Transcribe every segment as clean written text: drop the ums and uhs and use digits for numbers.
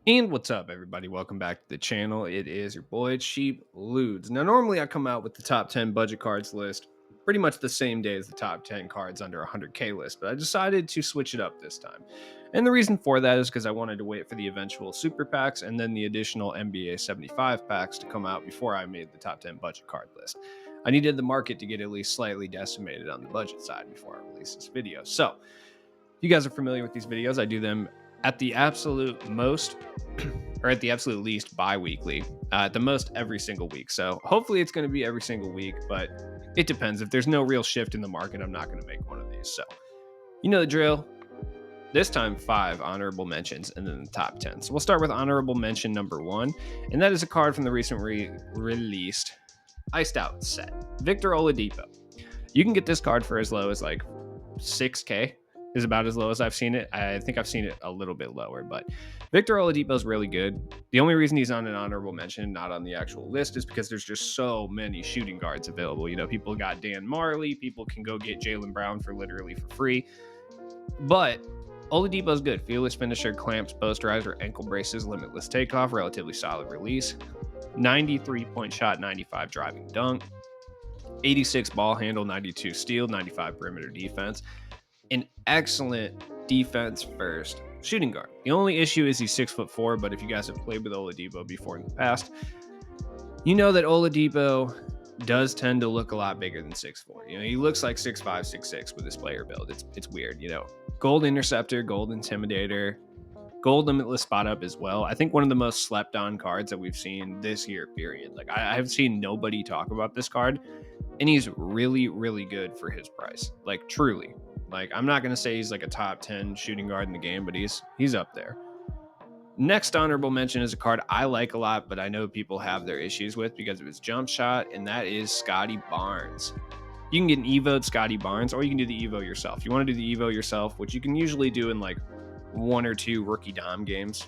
And what's up, everybody? Welcome back to the channel. It is your boy Cheap Ludes. Now, normally I come out with the top 10 budget cards list pretty much the same day as the top 10 cards under 100K list, but I decided to switch it up this time. And the reason for that is because I wanted to wait for the eventual super packs and then the additional NBA 75 packs to come out before I made the top 10 budget card list. I needed the market to get at least slightly decimated on the budget side before I release this video. So, you guys are familiar with these videos. I do them at the absolute most or at the absolute least bi-weekly, at the most every single week. So hopefully it's going to be every single week, but it depends. If there's no real shift in the market, I'm not going to make one of these. So you know the drill. This time, 5 honorable mentions and then the top 10. So we'll start with honorable mention number 1, and that is a card from the recently released Iced Out set, Victor Oladipo. You can get this card for as low as like 6K, is about as low as I've seen it. I think I've seen it a little bit lower, but Victor Oladipo is really good. The only reason he's on an honorable mention, not on the actual list, is because there's just so many shooting guards available. You know, people got Dan Marley, people can go get Jaylen Brown for literally for free. But Oladipo's good. Fearless finisher, clamps, posterizer, ankle braces, limitless takeoff, relatively solid release, 93-point shot, 95 driving dunk, 86 ball handle, 92 steal, 95 perimeter defense. An excellent defense first shooting guard. The only issue is he's 6'4", but if you guys have played with Oladipo before in the past, you know that Oladipo does tend to look a lot bigger than 6'4". You know, he looks like 6'5", 6'6" with his player build. It's weird, you know. Gold interceptor, gold intimidator, gold limitless spot up as well. I think one of the most slept on cards that we've seen this year, period. Like I've seen nobody talk about this card, and he's really, really good for his price. Like truly. Like I'm not gonna say he's like a top 10 shooting guard in the game, but he's up there. Next honorable mention is a card I like a lot, but I know people have their issues with because of his jump shot, and that is Scottie Barnes. You can get an Evo'd Scottie Barnes, or you can do the Evo yourself. If you want to do the Evo yourself, which you can usually do in like 1 or 2 rookie dom games,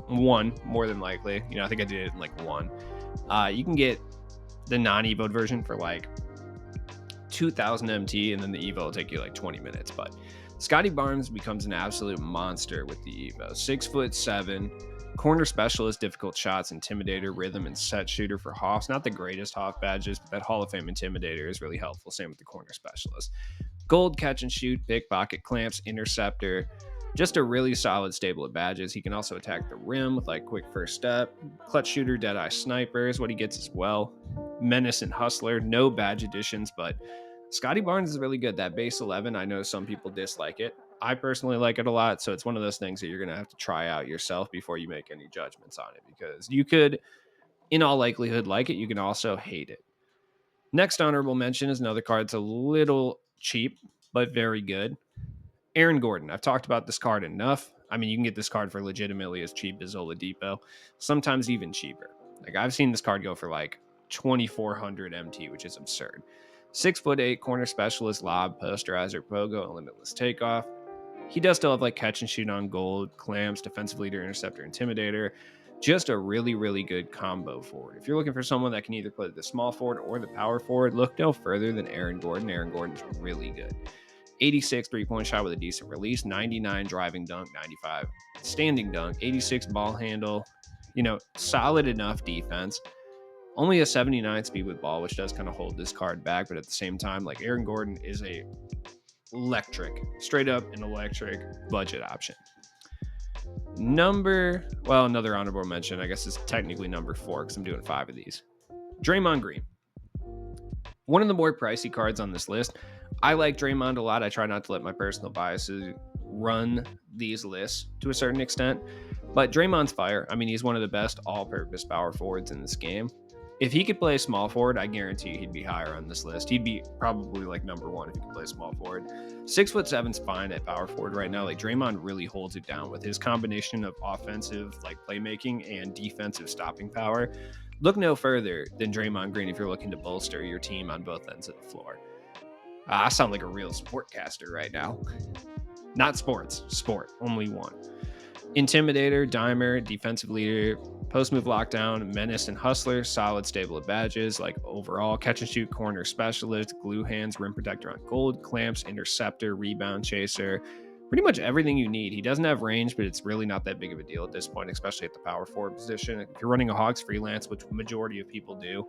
one more than likely. You know, I think I did it in like 1. You can get the non-Evo'd version for like 2,000 MT, and then the Evo will take you like 20 minutes. But Scottie Barnes becomes an absolute monster with the Evo. 6'7", corner specialist, difficult shots, intimidator, rhythm, and set shooter for Hoffs. Not the greatest Hoff badges, but that Hall of Fame intimidator is really helpful. Same with the corner specialist. Gold catch and shoot, pickpocket, clamps, interceptor. Just a really solid stable of badges. He can also attack the rim with like quick first step. Clutch shooter, deadeye sniper is what he gets as well. Menace and hustler, no badge additions, but Scottie Barnes is really good. That base 11, I know some people dislike it. I personally like it a lot, so it's one of those things that you're going to have to try out yourself before you make any judgments on it, because you could, in all likelihood, like it. You can also hate it. Next honorable mention is another card that's a little cheap, but very good. Aaron Gordon. I've talked about this card enough. I mean, you can get this card for legitimately as cheap as Oladipo, sometimes even cheaper. Like I've seen this card go for like 2,400 MT, which is absurd. 6'8", corner specialist, lob, posterizer, pogo, and limitless takeoff. He does still have like catch and shoot on gold, clamps, defensive leader, interceptor, intimidator. Just a really, really good combo forward. If you're looking for someone that can either play the small forward or the power forward, look no further than Aaron Gordon. Aaron Gordon's really good. 86 three-point shot with a decent release, 99 driving dunk, 95 standing dunk, 86 ball handle, you know, solid enough defense. Only a 79 speed with ball, which does kind of hold this card back, but at the same time, like Aaron Gordon is a straight up an electric budget option. Another honorable mention, I guess is technically number 4 because I'm doing 5 of these. Draymond Green. One of the more pricey cards on this list. I like Draymond a lot. I try not to let my personal biases run these lists to a certain extent, but Draymond's fire. I mean, he's one of the best all-purpose power forwards in this game. If he could play small forward, I guarantee he'd be higher on this list. He'd be probably like number 1 if he could play small forward. 6'7"'s fine at power forward right now. Like Draymond really holds it down with his combination of offensive like playmaking and defensive stopping power. Look no further than Draymond Green if you're looking to bolster your team on both ends of the floor. I sound like a real sportcaster right now. Not sports, sport, only one. Intimidator, dimer, defensive leader, post move lockdown, menace and hustler, solid stable of badges like overall catch and shoot, corner specialist, glue hands, rim protector on gold, clamps, interceptor, rebound chaser, pretty much everything you need. He doesn't have range, but it's really not that big of a deal at this point, especially at the power forward position. If you're running a Hawks freelance, which majority of people do,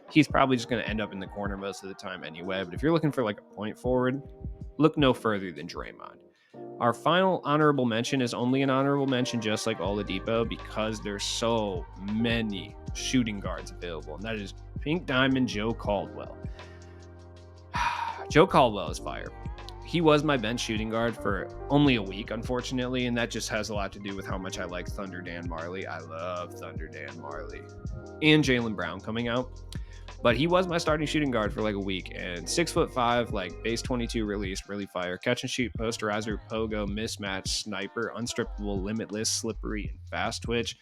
he's probably just going to end up in the corner most of the time anyway. But if you're looking for like a point forward, look no further than Draymond. Our final honorable mention is only an honorable mention, just like Oladipo, because there's so many shooting guards available, and that is Pink Diamond Joe Caldwell. Joe Caldwell is fire. He was my bench shooting guard for only a week, unfortunately, and that just has a lot to do with how much I like Thunder Dan Marley. I love Thunder Dan Marley. And Jaylen Brown coming out. But he was my starting shooting guard for like a week, and 6'5", like base 22 release, really fire. Catch and shoot, posterizer, pogo, mismatch, sniper, unstrippable, limitless, slippery, and fast twitch.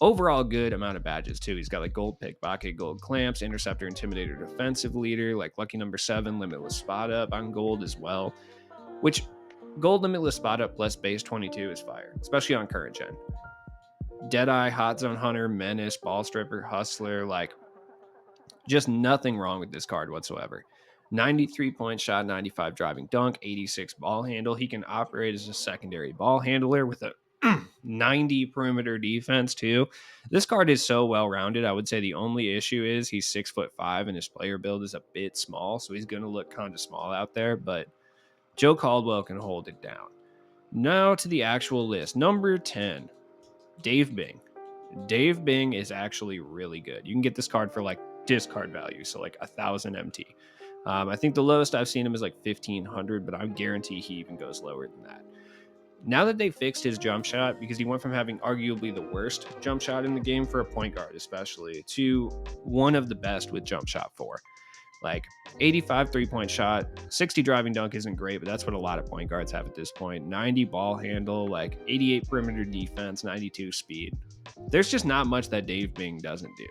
Overall, good amount of badges too. He's got like gold pickpocket, gold clamps, interceptor, intimidator, defensive leader, like lucky number 7, limitless spot up on gold as well. Which gold limitless spot up plus base 22 is fire, especially on current gen. Deadeye, hot zone hunter, menace, ball stripper, hustler, like just nothing wrong with this card whatsoever. 93 point shot, 95 driving dunk, 86 ball handle. He can operate as a secondary ball handler with a 90 perimeter defense too. This card is so well rounded. I would say the only issue is he's 6'5" and his player build is a bit small, so he's going to look kind of small out there. But Joe Caldwell can hold it down. Now to the actual list. Number 10, Dave Bing. Dave Bing is actually really good. You can get this card for like discard value, so like 1,000 MT. I think the lowest I've seen him is like 1,500, but I guarantee he even goes lower than that. Now that they fixed his jump shot, because he went from having arguably the worst jump shot in the game for a point guard especially, to one of the best with jump shot 4. Like 85 3-point shot, 60 driving dunk isn't great, but that's what a lot of point guards have at this point. 90 ball handle, like 88 perimeter defense, 92 speed. There's just not much that Dave Bing doesn't do.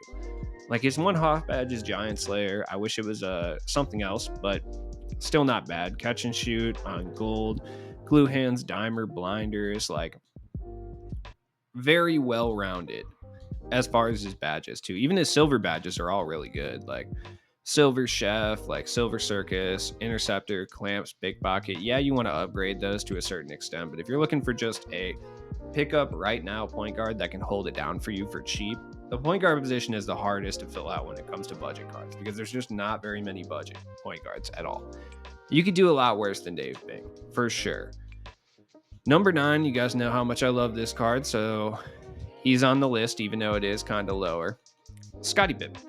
Like his one Hoff badge is Giant Slayer. I wish it was something else, but still not bad. Catch and shoot on gold, glue hands, dimer, blinders, like very well rounded as far as his badges too. Even his silver badges are all really good. Like Silver Chef, like Silver Circus, Interceptor, Clamps, Big Pocket. Yeah, you want to upgrade those to a certain extent, but if you're looking for just a pickup right now point guard that can hold it down for you for cheap, the point guard position is the hardest to fill out when it comes to budget cards because there's just not very many budget point guards at all. You could do a lot worse than Dave Bing, for sure. Number 9, you guys know how much I love this card, so he's on the list, even though it is kind of lower. Scottie Pippen.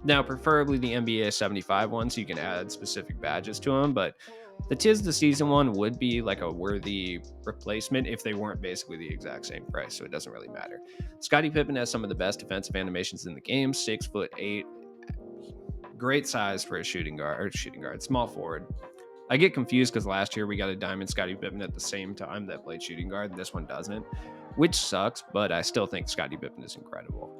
Now, preferably the NBA 75 one, so you can add specific badges to them, but the Tis the Season one would be like a worthy replacement if they weren't basically the exact same price, so it doesn't really matter. Scottie Pippen has some of the best defensive animations in the game, 6'8", great size for a shooting guard, small forward. I get confused because last year we got a diamond Scottie Pippen at the same time that played shooting guard, and this one doesn't, which sucks, but I still think Scottie Pippen is incredible.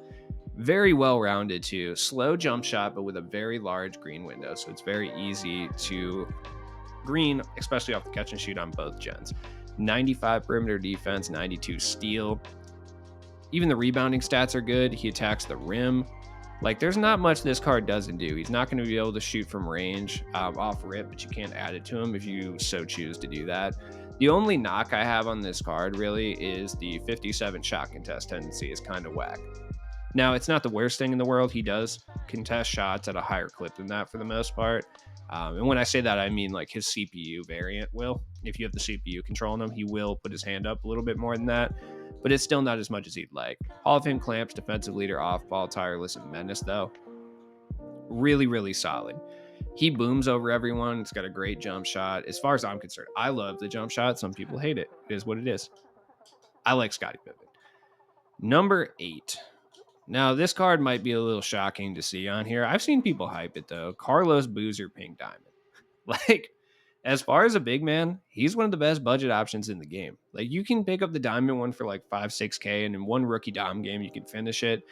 Very well-rounded too. Slow jump shot, but with a very large green window, so it's very easy to green, especially off the catch and shoot on both gens. 95 perimeter defense, 92 steal. Even the rebounding stats are good. He attacks the rim. Like, there's not much this card doesn't do. He's not going to be able to shoot from range off rip, but you can't add it to him if you so choose to do that. The only knock I have on this card really is the 57 shot contest tendency is kind of whack. Now, it's not the worst thing in the world. He does contest shots at a higher clip than that for the most part. And when I say that, I mean like his CPU variant will. If you have the CPU controlling him, he will put his hand up a little bit more than that. But it's still not as much as he'd like. Hall of Fame clamps, defensive leader, off-ball, tireless, and menace, though. Really, really solid. He booms over everyone. It's got a great jump shot. As far as I'm concerned, I love the jump shot. Some people hate it. It is what it is. I like Scottie Pippen. Number 8. Now, this card might be a little shocking to see on here. I've seen people hype it, though. Carlos Boozer Pink Diamond. Like, as far as a big man, he's one of the best budget options in the game. Like, you can pick up the diamond one for like 5-6K, and in one rookie dom game, you can finish it.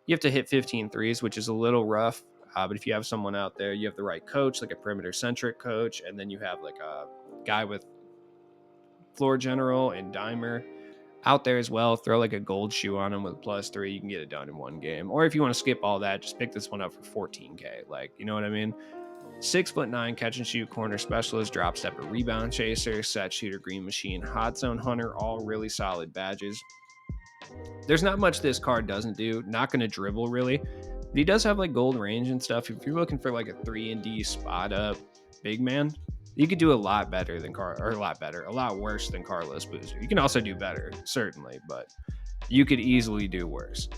You have to hit 15 threes, which is a little rough. But if you have someone out there, you have the right coach, like a perimeter-centric coach, and then you have like a guy with floor general and dimer out there as well. Throw like a gold shoe on him with +3. You can get it done in one game. Or if you want to skip all that, just pick this one up for 14K. Like, you know what I mean? 6'9" catch and shoot corner specialist, drop stepper, rebound chaser, set shooter, green machine, hot zone hunter, all really solid badges. There's not much this card doesn't do. Not going to dribble really, but he does have like gold range and stuff. If you're looking for like a 3-and-D spot up big man, you could do a lot better than a lot worse than Carlos Boozer. You can also do better, certainly, but you could easily do worse.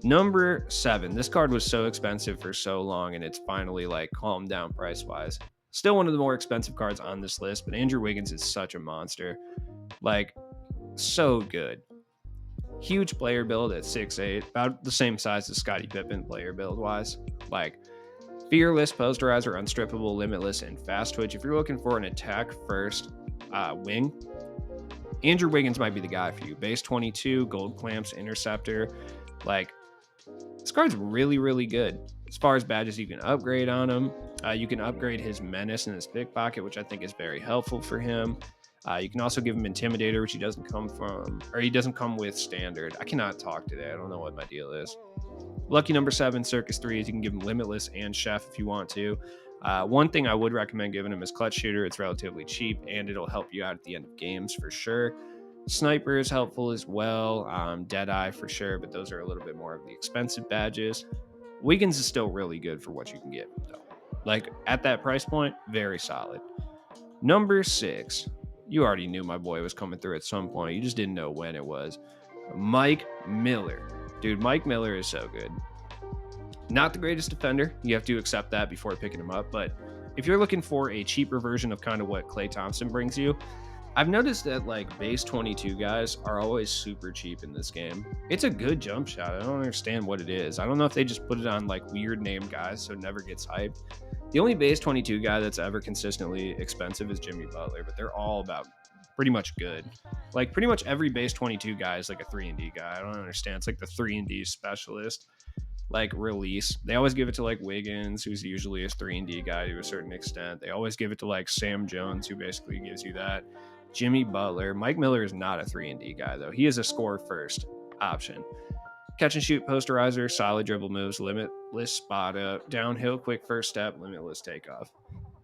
Number 7. This card was so expensive for so long, and it's finally like calmed down price wise. Still one of the more expensive cards on this list, but Andrew Wiggins is such a monster. Like, so good. Huge player build at 6'8", about the same size as Scottie Pippen player build wise. Like, fearless, posterizer, unstrippable, limitless, and fast twitch. If you're looking for an attack first wing, Andrew Wiggins might be the guy for you. Base 22, gold clamps, interceptor. Like, this card's really, really good. As far as badges you can upgrade on him, you can upgrade his menace and his pickpocket, which I think is very helpful for him. You can also give him Intimidator, which he doesn't come with standard. I cannot talk today. I don't know what my deal is. Lucky number 7, Circus 3, is you can give him Limitless and Chef if you want to. One thing I would recommend giving him is Clutch Shooter. It's relatively cheap, and it'll help you out at the end of games for sure. Sniper is helpful as well. Deadeye for sure, but those are a little bit more of the expensive badges. Wiggins is still really good for what you can get, though. Like, at that price point, very solid. Number 6. You already knew my boy was coming through at some point. You just didn't know when it was. Mike Miller. Dude, Mike Miller is so good. Not the greatest defender. You have to accept that before picking him up. But if you're looking for a cheaper version of kind of what Klay Thompson brings you, I've noticed that like base 22 guys are always super cheap in this game. It's a good jump shot. I don't understand what it is. I don't know if they just put it on like weird name guys so it never gets hyped. The only base 22 guy that's ever consistently expensive is Jimmy Butler, but they're all about pretty much good. Like pretty much every base 22 guy is like a 3-and-D guy. I don't understand. It's like the 3-and-D specialist. Like release. They always give it to like Wiggins, who's usually a 3-and-D guy to a certain extent. They always give it to like Sam Jones, who basically gives you that. Jimmy Butler. Mike Miller is not a 3-and-D guy, though. He is a score first option. Catch and shoot, posterizer, solid dribble moves, limitless spot up, downhill, quick first step, limitless takeoff.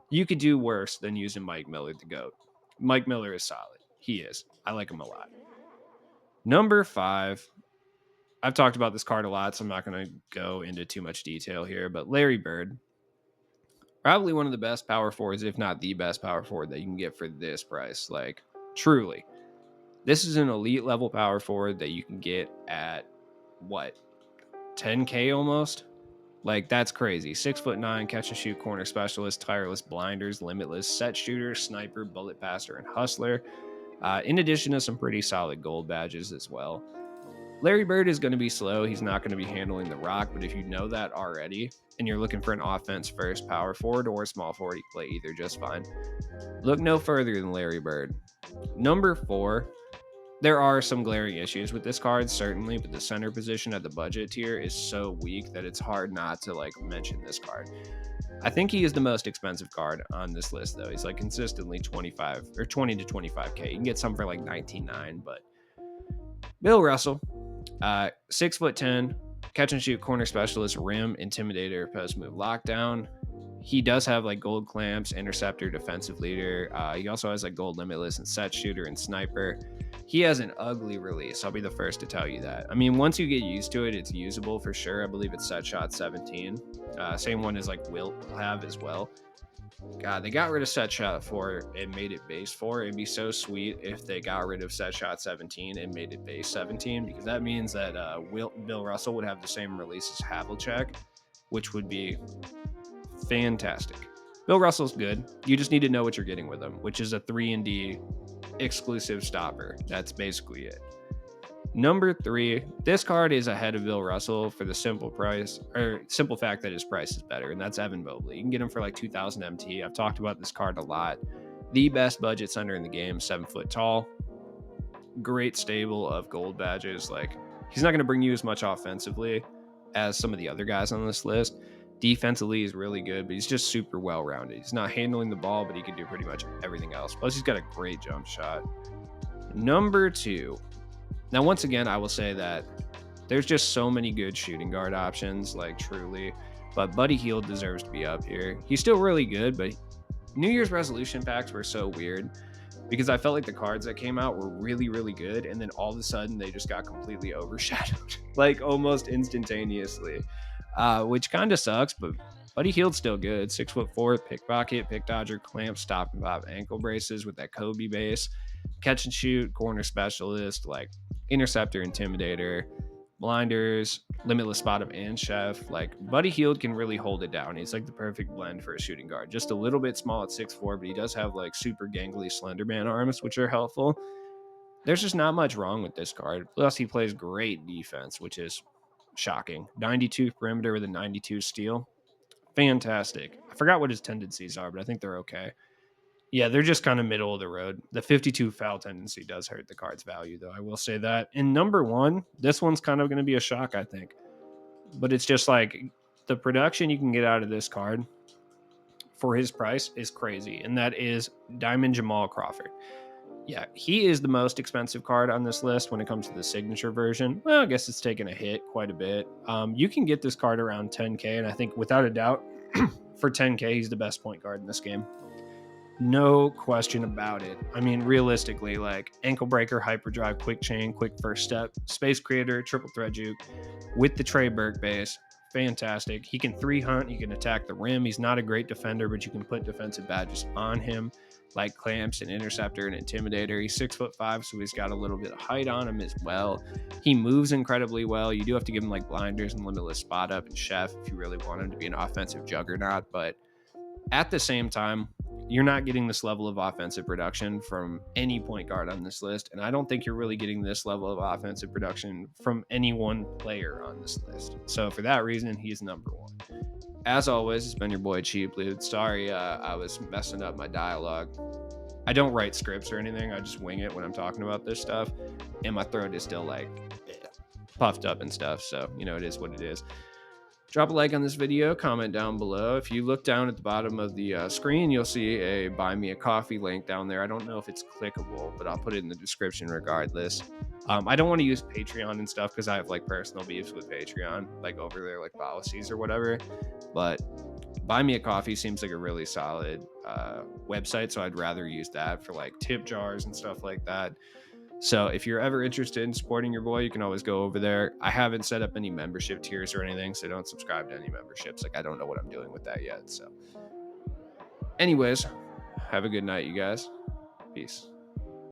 You could do worse than using Mike Miller, the GOAT. Mike Miller is solid. He is. I like him a lot. Number 5. I've talked about this card a lot, so I'm not going to go into too much detail here, but Larry Bird. Probably one of the best power forwards, if not the best power forward that you can get for this price. Like, truly. This is an elite level power forward that you can get at, what, 10K almost? Like, that's crazy. 6'9", catch and shoot corner specialist, tireless blinders, limitless set shooter, sniper, bullet passer, and hustler. In addition to some pretty solid gold badges as well. Larry Bird is going to be slow. He's not going to be handling the rock, but if you know that already and you're looking for an offense first power forward or a small forward, you play either just fine. Look no further than Larry Bird. Number 4, there are some glaring issues with this card, certainly, but the center position at the budget tier is so weak that it's hard not to like mention this card. I think he is the most expensive card on this list, though. He's like consistently 25 or 20 to 25K. You can get some for like 19.9, but Bill Russell, 6'10", catch and shoot corner specialist, rim, intimidator, post move lockdown. He does have like gold clamps, interceptor, defensive leader. He also has like gold limitless and set shooter and sniper. He has an ugly release. I'll be the first to tell you that. I mean, once you get used to it, it's usable for sure. I believe it's set shot 17. Same one as like Wilt will have as well. God, they got rid of set shot 4 and made it base 4. It'd be so sweet if they got rid of set shot 17 and made it base 17, because that means that Bill Russell would have the same release as Havlicek, which would be fantastic. Bill Russell's good. You just need to know what you're getting with him, which is a 3-and-D exclusive stopper. That's basically it. Number 3, this card is ahead of Bill Russell for the simple fact that his price is better, and that's Evan Mobley. You can get him for like 2,000 MT. I've talked about this card a lot. The best budget center in the game, 7 foot tall. Great stable of gold badges. Like, he's not going to bring you as much offensively as some of the other guys on this list. Defensively, he's really good, but he's just super well-rounded. He's not handling the ball, but he can do pretty much everything else. Plus, he's got a great jump shot. Number 2. Now, once again, I will say that there's just so many good shooting guard options, like truly. but Buddy Hield deserves to be up here. He's still really good, but New Year's resolution packs were so weird because I felt like the cards that came out were really, really good, and then all of a sudden they just got completely overshadowed, like almost instantaneously, which kind of sucks. But Buddy Hield's still good. 6'4", pickpocket, pick dodger, clamp, stop and pop ankle braces with that Kobe base, catch and shoot, corner specialist, like interceptor, intimidator, blinders, limitless spot up, and chef. Like Buddy Hield can really hold it down. He's like the perfect blend for a shooting guard. Just a little bit small at 6'4", but he does have like super gangly slender man arms, which are helpful. There's just not much wrong with this card. Plus, he plays great defense, which is shocking. 92 perimeter with a 92 steal. Fantastic. I forgot what his tendencies are, but I think they're okay. Yeah, they're just kind of middle of the road. The 52 foul tendency does hurt the card's value, though. I will say that. And number one, this one's kind of going to be a shock, I think. But it's just like the production you can get out of this card for his price is crazy. And that is Diamond Jamal Crawford. Yeah, he is the most expensive card on this list when it comes to the signature version. Well, I guess it's taken a hit quite a bit. You can get this card around 10K, and I think without a doubt, for 10K, he's the best point guard in this game. No question about it. I mean, realistically, like ankle breaker, hyperdrive, quick chain, quick first step, space creator, triple threat juke with the Trey Burke base. Fantastic. He can 3-hunt. He can attack the rim. He's not a great defender, but you can put defensive badges on him, like clamps and interceptor and intimidator. He's 6'5", so he's got a little bit of height on him as well. He moves incredibly well. You do have to give him like blinders and limitless spot up and chef if you really want him to be an offensive juggernaut, but at the same time, you're not getting this level of offensive production from any point guard on this list. And I don't think you're really getting this level of offensive production from any one player on this list. So for that reason, he's number one. As always, it's been your boy Cheap Lude. Sorry, I was messing up my dialogue. I don't write scripts or anything. I just wing it when I'm talking about this stuff. And my throat is still like puffed up and stuff. So, it is what it is. Drop a like on this video, comment down below. If you look down at the bottom of the screen, you'll see a buy me a coffee link down there. I don't know if it's clickable, but I'll put it in the description regardless. I don't want to use Patreon and stuff because I have like personal beefs with Patreon, like over there, like policies or whatever. But buy me a coffee seems like a really solid website, so I'd rather use that for like tip jars and stuff like that. So if you're ever interested in supporting your boy, you can always go over there. I haven't set up any membership tiers or anything, so don't subscribe to any memberships. Like, I don't know what I'm doing with that yet. So anyways, have a good night, you guys. Peace.